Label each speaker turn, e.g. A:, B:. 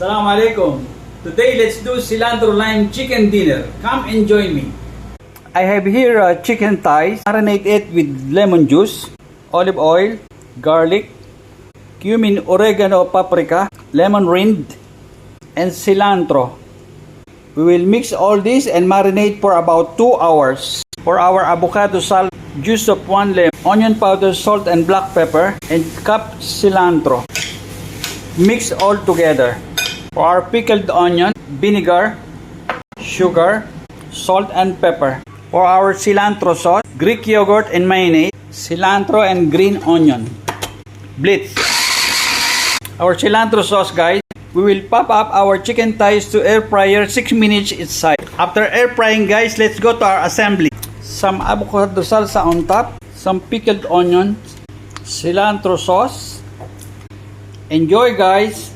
A: Assalamualaikum. Today let's do cilantro lime chicken dinner. Come and join me. I have here chicken thighs. Marinate it with lemon juice, olive oil, garlic, cumin, oregano, paprika, lemon rind, and cilantro. We will mix all this and marinate for about 2 hours. For our avocado salt, juice of 1 lemon, onion powder, salt and black pepper, and cup cilantro. Mix all together. For our pickled onion, vinegar, sugar, salt and pepper. For our cilantro sauce, Greek yogurt and mayonnaise, cilantro and green onion. Blitz. Our cilantro sauce, guys. We will pop up our chicken thighs to air fryer 6 minutes each side. After air frying, guys, let's go to our assembly. Some avocado salsa on top, some pickled onions, cilantro sauce. Enjoy, guys.